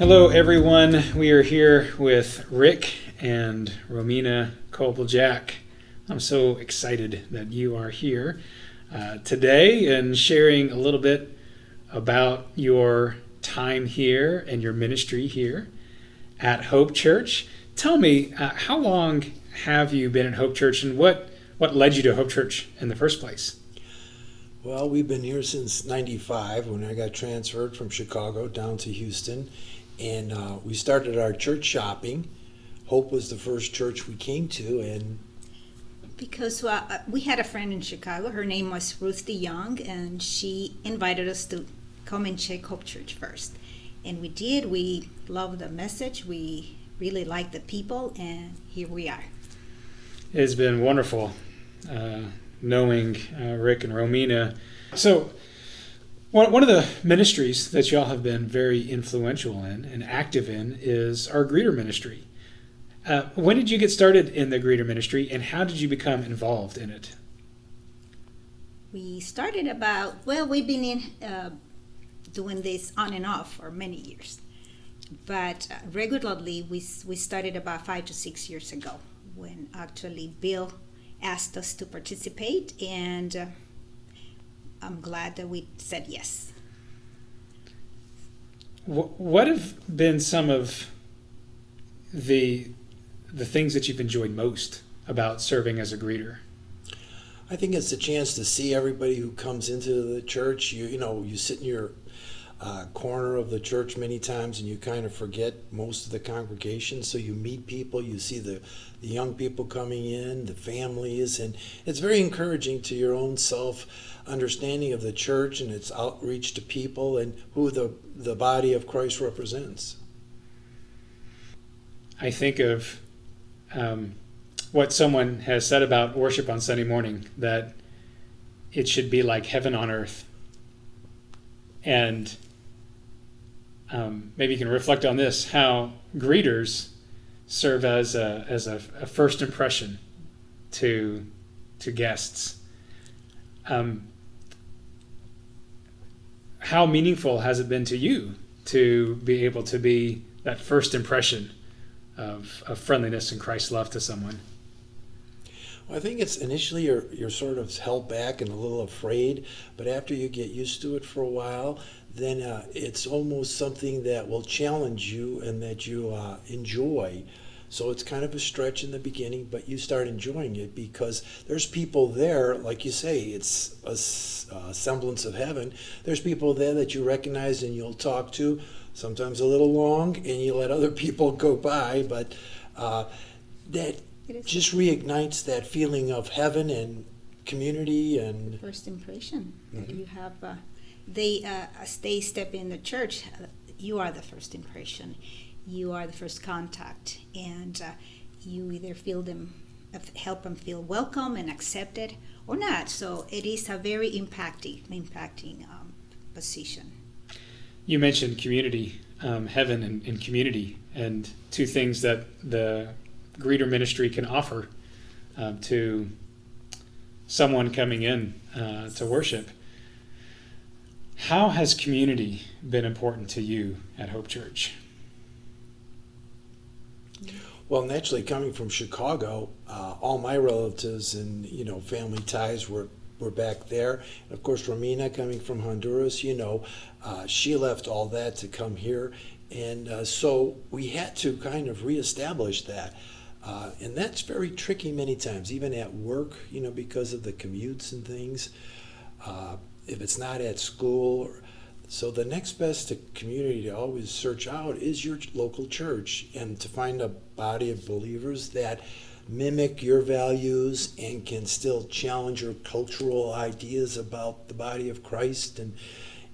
Hello, everyone. We are here with Rick and Romina Kobiljack. I'm so excited that you are here today and sharing a little bit about your time here and your ministry here at Hope Church. Tell me, how long have you been at Hope Church, and what led you to Hope Church in the first place? Well, we've been here since '95 when I got transferred from Chicago down to Houston. And we started our church shopping. Hope was the first church we came to. And because we had a friend in Chicago. Her name was Ruth DeYoung, and she invited us to come and check Hope Church first. And we did. We loved the message. We really liked the people, and here we are. It's been wonderful knowing Rick and Romina. So one of the ministries that y'all have been very influential in and active in is our greeter ministry. When did you get started in the greeter ministry, and how did you become involved in it? We started we've been doing this on and off for many years. But regularly, we started about 5 to 6 years ago when actually Bill asked us to participate, and I'm glad that we said yes. What have been some of the things that you've enjoyed most about serving as a greeter? I think it's a chance to see everybody who comes into the church. You sit in your corner of the church many times and you kind of forget most of the congregation. So you meet people, you see the young people coming in, the families, and it's very encouraging to your own self-understanding of the church and its outreach to people and who the body of Christ represents. I think of what someone has said about worship on Sunday morning, that it should be like heaven on earth. And maybe you can reflect on this, how greeters serve as a first impression to guests. How meaningful has it been to you to be able to be that first impression of friendliness and Christ's love to someone? Well, I think it's initially you're sort of held back and a little afraid, but after you get used to it for a while, then it's almost something that will challenge you and that you enjoy. So it's kind of a stretch in the beginning, but you start enjoying it because there's people there, like you say, it's a semblance of heaven. There's people there that you recognize and you'll talk to, sometimes a little long, and you let other people go by, but that just reignites that feeling of heaven and community and first impression that you have. As they step in the church, you are the first impression. You are the first contact, and you either help them feel welcome and accepted or not. So it is a very impacting position. You mentioned community, heaven and community, and two things that the greeter ministry can offer to someone coming in to worship. How has community been important to you at Hope Church? Well, naturally, coming from Chicago, all my relatives and family ties were back there. And of course, Romina, coming from Honduras, she left all that to come here, and so we had to kind of reestablish that. And that's very tricky many times, even at work, because of the commutes and things. If it's not at school. So the next best community to always search out is your local church, and to find a body of believers that mimic your values and can still challenge your cultural ideas about the body of Christ and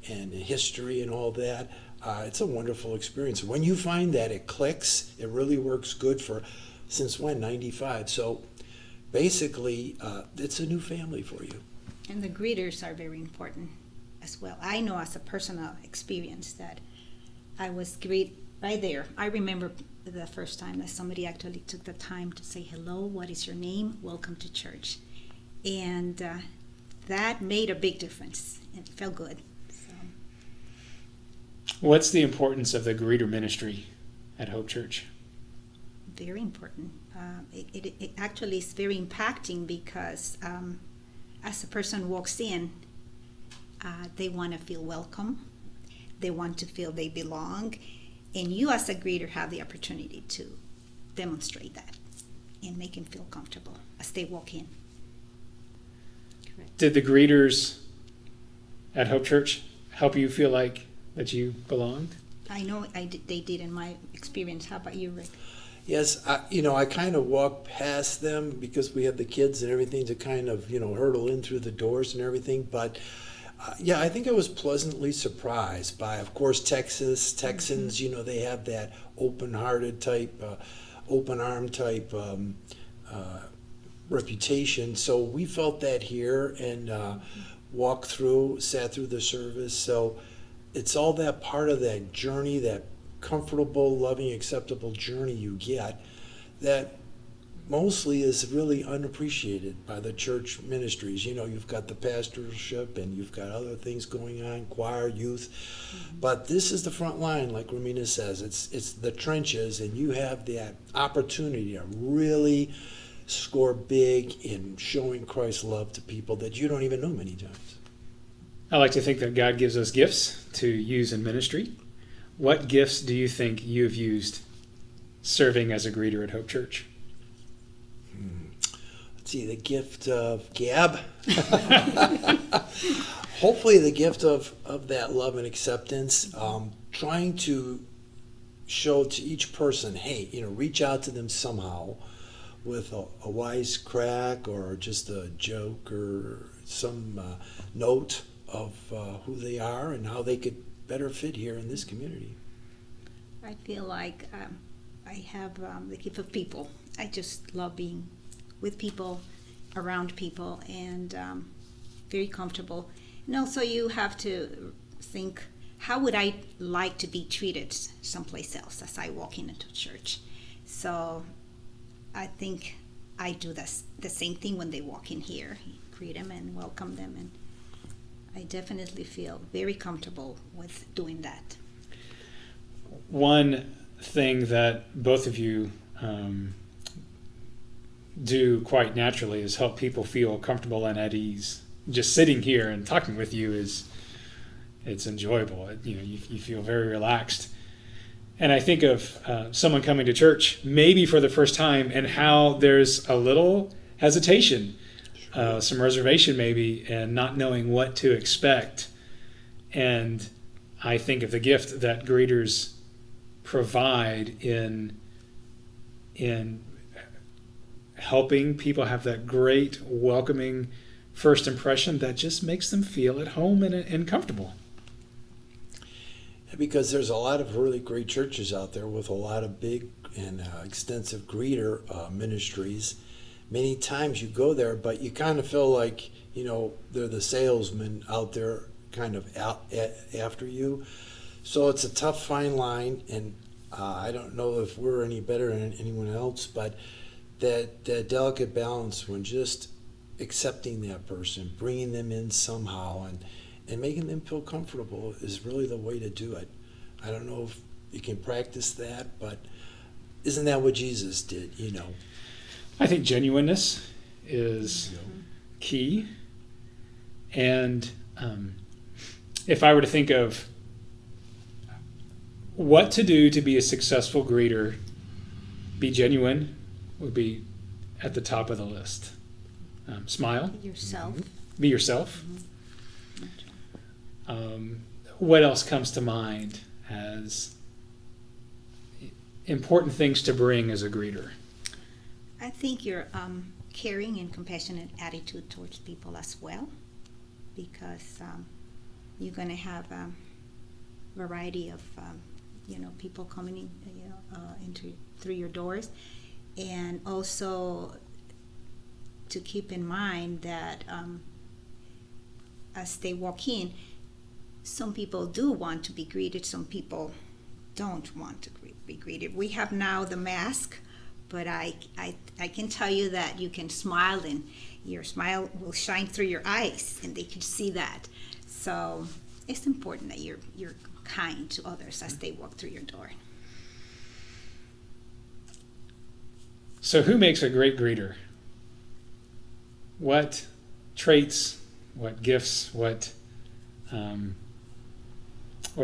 history and all that. It's a wonderful experience. When you find that it clicks, it really works good since when? 95. So basically, it's a new family for you. And the greeters are very important as well. I know as a personal experience that I was greeted right there. I remember the first time that somebody actually took the time to say, hello, what is your name? Welcome to church. And that made a big difference, and it felt good. So. What's the importance of the greeter ministry at Hope Church? Very important. It actually is very impacting because as a person walks in, they want to feel welcome. They want to feel they belong. And you as a greeter have the opportunity to demonstrate that and make them feel comfortable as they walk in. Correct. Did the greeters at Hope Church help you feel like that you belonged? I know they did in my experience. How about you, Rick? Yes, I kind of walk past them because we have the kids and everything to kind of, hurdle in through the doors and everything. But I think I was pleasantly surprised by, of course, Texans, they have that open-hearted type, open-arm type reputation. So we felt that here and sat through the service. So it's all that part of that journey, that comfortable, loving, acceptable journey you get that mostly is really unappreciated by the church ministries. You've got the pastorship and you've got other things going on, choir, youth. But this is the front line, like Romina says. It's the trenches, and you have that opportunity to really score big in showing Christ's love to people that you don't even know many times. I like to think that God gives us gifts to use in ministry. What gifts do you think you've used serving as a greeter at Hope Church? Let's see, the gift of gab. Hopefully the gift of that love and acceptance. Trying to show to each person, hey, reach out to them somehow with a wise crack or just a joke or some note of who they are and how they could better fit here in this community. I feel like I have the gift of people. I just love being with people, around people, and very comfortable. And also you have to think, how would I like to be treated someplace else as I walk into church? So I think I do the same thing when they walk in here. Greet them and welcome them, and I definitely feel very comfortable with doing that. One thing that both of you do quite naturally is help people feel comfortable and at ease. Just sitting here and talking with you it's enjoyable. You feel very relaxed. And I think of someone coming to church maybe for the first time and how there's a little hesitation, some reservation maybe, and not knowing what to expect. And I think of the gift that greeters provide in helping people have that great, welcoming first impression that just makes them feel at home and comfortable. Because there's a lot of really great churches out there with a lot of big and extensive greeter ministries. Many times you go there, but you kind of feel like, they're the salesman out there kind of out after you. So it's a tough fine line, and I don't know if we're any better than anyone else, but that delicate balance when just accepting that person, bringing them in somehow, and making them feel comfortable is really the way to do it. I don't know if you can practice that, but isn't that what Jesus did, I think genuineness is key. And if I were to think of what to do to be a successful greeter, be genuine would be at the top of the list. Smile. Yourself. Be yourself. What else comes to mind as important things to bring as a greeter? I think your caring and compassionate attitude towards people as well, because you're going to have a variety of people coming in, through your doors, and also to keep in mind that as they walk in, some people do want to be greeted, some people don't want to be greeted. We have now the mask, but I can tell you that you can smile and your smile will shine through your eyes and they can see that. So it's important that you're kind to others as they walk through your door. So who makes a great greeter? What traits, what gifts, what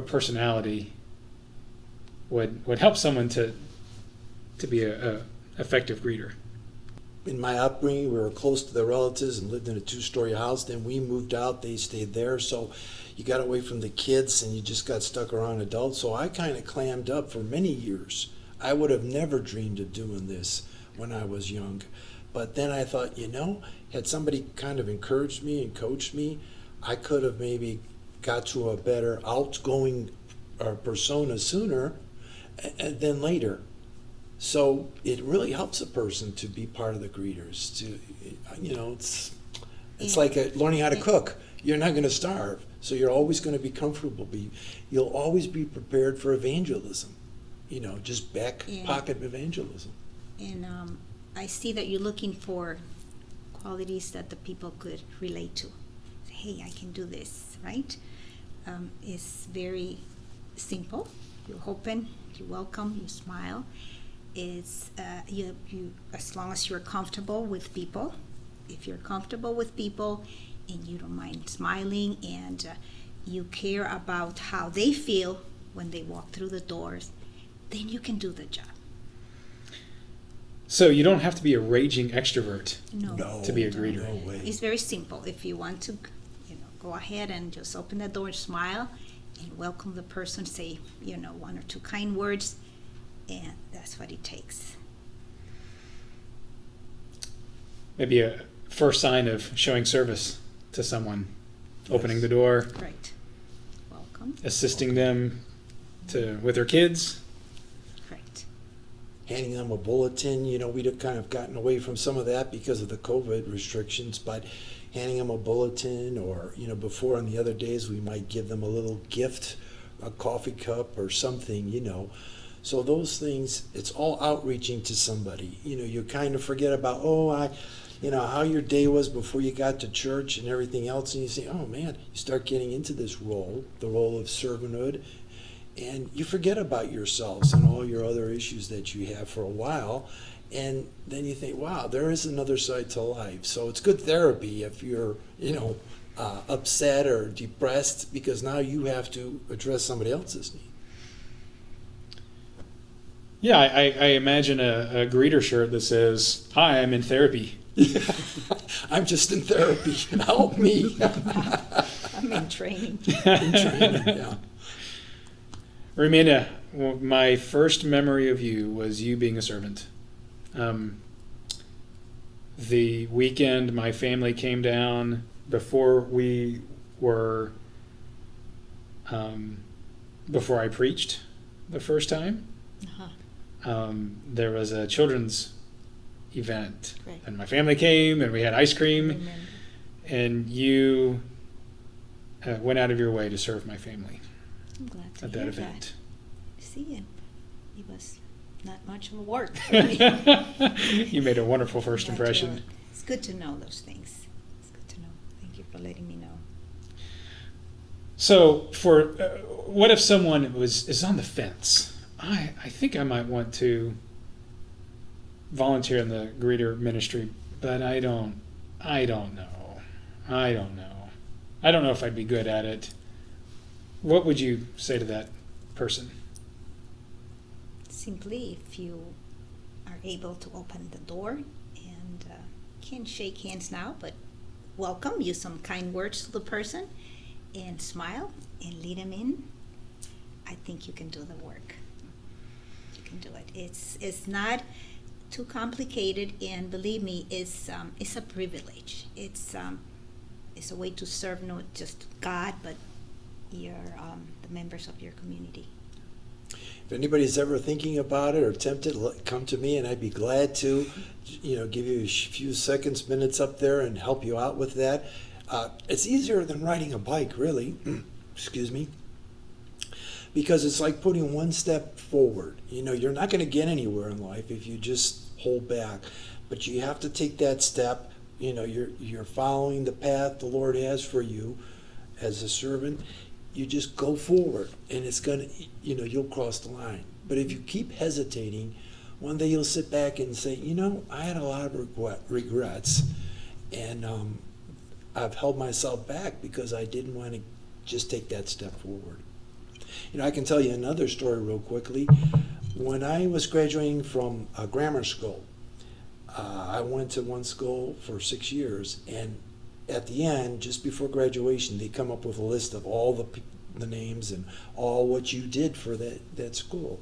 personality would help someone to be a effective greeter? In my upbringing, we were close to the relatives and lived in a 2-story house. Then we moved out, they stayed there. So you got away from the kids and you just got stuck around adults. So I kind of clammed up for many years. I would have never dreamed of doing this when I was young. But then I thought, had somebody kind of encouraged me and coached me, I could have maybe got to a better outgoing persona sooner than later. So it really helps a person to be part of the greeters. It's like learning how to cook. You're not going to starve, so you're always going to be comfortable. You'll always be prepared for evangelism. Just back pocket evangelism. And I see that you're looking for qualities that the people could relate to. Hey, I can do this, right? It's very simple. You're open, you welcome, you smile. It's you as long as you're comfortable with people. If you're comfortable with people and you don't mind smiling and you care about how they feel when they walk through the doors, then you can do the job. So you don't have to be a raging extrovert No, to be a greeter. No way. it's very simple. If you want to, go ahead and just open the door, smile, and welcome the person. Say, 1 or 2 kind words, and that's what it takes. Maybe a first sign of showing service to someone, opening the door, Right. Welcome. assisting them with their kids. Right. Handing them a bulletin. We'd kind of gotten away from some of that because of the COVID restrictions, but handing them a bulletin or, before on the other days, we might give them a little gift, a coffee cup or something, So those things, it's all outreaching to somebody. You kind of forget about, how your day was before you got to church and everything else, and you say, oh man, you start getting into this role, the role of servanthood, and you forget about yourselves and all your other issues that you have for a while, and then you think, wow, there is another side to life. So it's good therapy if you're, upset or depressed, because now you have to address somebody else's need. Yeah, I imagine a greeter shirt that says, "Hi, I'm in therapy." I'm just in therapy. Help me. I'm in training. In training, yeah. Romina, my first memory of you was you being a servant. The weekend my family came down before we were, before I preached the first time. Uh-huh. There was a children's event, Right. and my family came, and we had ice cream, Remember. and you went out of your way to serve my family I'm glad to at hear that event. See, it was not much of a work for me. You made a wonderful first Glad impression. to- It's good to know those things. It's good to know. Thank you for letting me know. So, for what if someone is on the fence? I think I might want to volunteer in the greeter ministry, but I don't know. I don't know if I'd be good at it. What would you say to that person? Simply, if you are able to open the door and can't shake hands now, but welcome, use some kind words to the person and smile and lead them in, I think you can do the work. You can do it. It's not too complicated, and believe me, it's a privilege. It's a way to serve not just God, but the members of your community. If anybody's ever thinking about it or tempted, come to me and I'd be glad to, give you a few seconds, minutes up there and help you out with that. It's easier than riding a bike, really. Excuse me. Because it's like putting one step forward. You're not going to get anywhere in life if you just hold back. But you have to take that step. You're following the path the Lord has for you as a servant. you just go forward, and it's gonna, you'll cross the line. But if you keep hesitating, one day you'll sit back and say, I had a lot of regrets, and I've held myself back because I didn't want to just take that step forward. I can tell you another story real quickly. When I was graduating from grammar school, I went to one school for 6 years, and at the end, just before graduation, they come up with a list of all the names and all what you did for that school.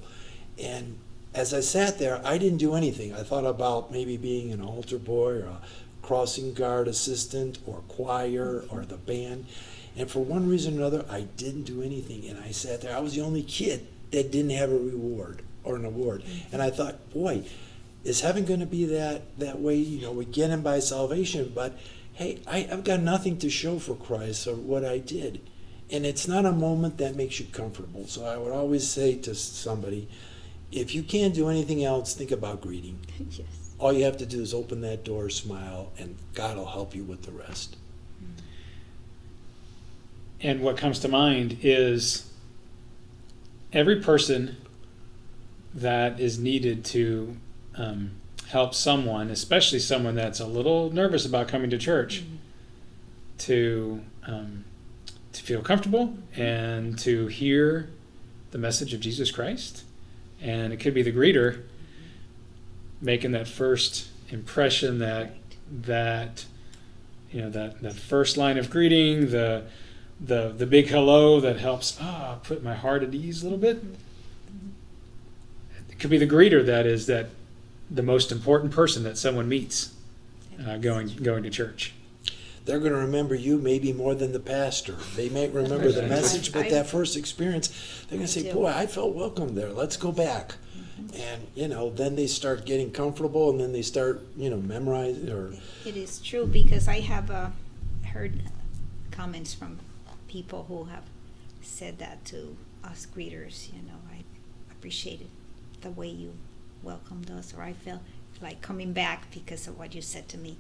And as I sat there, I didn't do anything. I thought about maybe being an altar boy or a crossing guard assistant or choir or the band. And for one reason or another, I didn't do anything. And I sat there. I was the only kid that didn't have a reward or an award. And I thought, boy, is heaven going to be that way? We get in by salvation, but hey, I've got nothing to show for Christ or what I did. And it's not a moment that makes you comfortable. So I would always say to somebody, if you can't do anything else, think about greeting. Yes. All you have to do is open that door, smile, and God will help you with the rest. And what comes to mind is every person that is needed to help someone, especially someone that's a little nervous about coming to church, to feel comfortable and to hear the message of Jesus Christ. And it could be the greeter making that first impression, that first line of greeting, the big hello that helps put my heart at ease a little bit. It could be the greeter that the most important person that someone meets going to church. They're going to remember you maybe more than the pastor. They may remember the message, but that first experience, they're going to say, boy, I felt welcome there. Let's go back. And, then they start getting comfortable, and then they start, memorizing. It is true, because I have heard comments from people who have said that to us greeters. I appreciated the way you welcomed us, or I felt like coming back because of what you said to me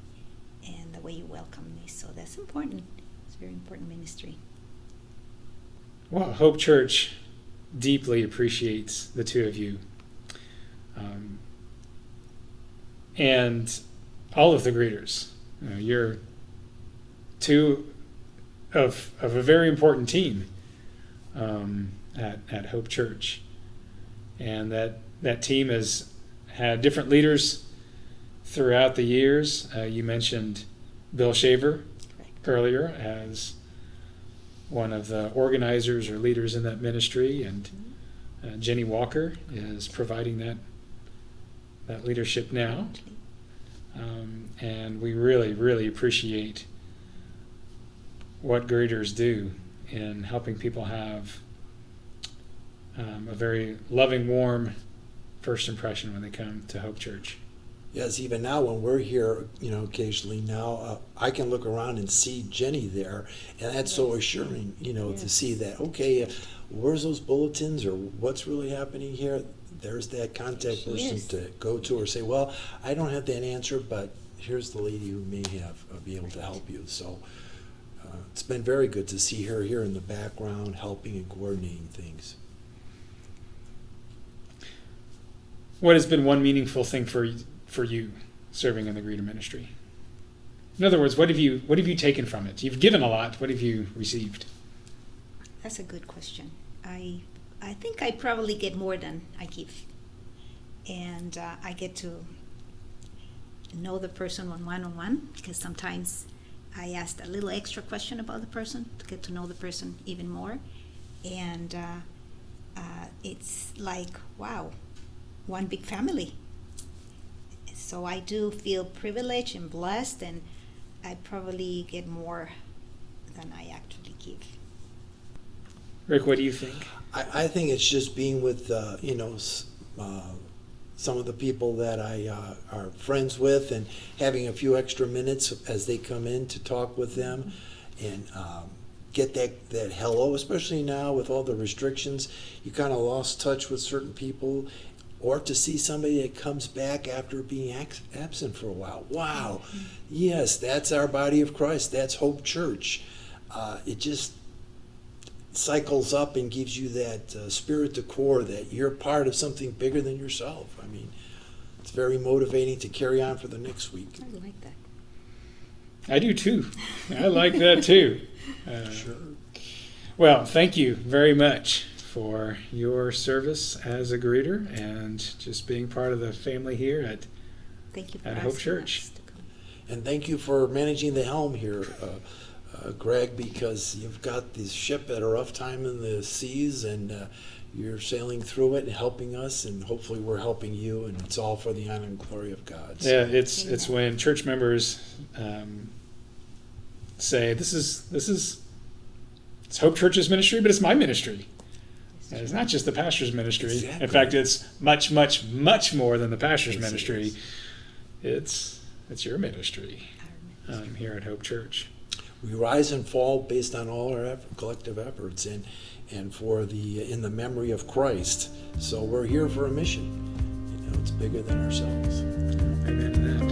and the way you welcomed me. So that's important. It's a very important ministry. Well, Hope Church deeply appreciates the two of you. And all of the greeters. You're two of a very important team at Hope Church. And that team has had different leaders throughout the years. You mentioned Bill Shaver earlier as one of the organizers or leaders in that ministry, and Jenny Walker is providing that leadership now. And we really, really appreciate what greeters do in helping people have a very loving, warm first impression when they come to Hope Church. Yes, even now when we're here, occasionally now, I can look around and see Jenny there, and that's so assuring, to see that, okay, where's those bulletins, or what's really happening here? There's that contact person to go to, or say, well, I don't have that answer, but here's the lady who may be able to help you. So it's been very good to see her here in the background, helping and coordinating things. What has been one meaningful thing for you serving in the greeter ministry? In other words, what have you taken from it? You've given a lot. What have you received? That's a good question. I think I probably get more than I give. And I get to know the person one-on-one, because sometimes I ask a little extra question about the person to get to know the person even more. And it's like, wow, one big family. So I do feel privileged and blessed, and I probably get more than I actually give. Rick, what do you think? I think it's just being with, some of the people that I are friends with, and having a few extra minutes as they come in to talk with them, and get that hello, especially now with all the restrictions. You kind of lost touch with certain people, or to see somebody that comes back after being absent for a while. Wow, yes, that's our body of Christ. That's Hope Church. cycles up and gives you that spirit de corps that you're part of something bigger than yourself. I mean, it's very motivating to carry on for the next week. I like that. I do too. I like that too. Sure. Well, thank you very much for your service as a greeter and just being part of the family here at Thank you for At Hope asking Church. us to come. And thank you for managing the helm here, Greg, because you've got this ship at a rough time in the seas, and you're sailing through it and helping us, and hopefully we're helping you, and it's all for the honor and glory of God. So, Yeah, it's when church members say this is it's Hope Church's ministry, but it's my ministry. And it's not just the pastor's ministry. Exactly. In fact, it's much, much, much more than the pastor's Yes, it ministry. is. It's your ministry here at Hope Church. We rise and fall based on all our collective efforts, and for in the memory of Christ. So we're here for a mission. You know, it's bigger than ourselves. Amen to that.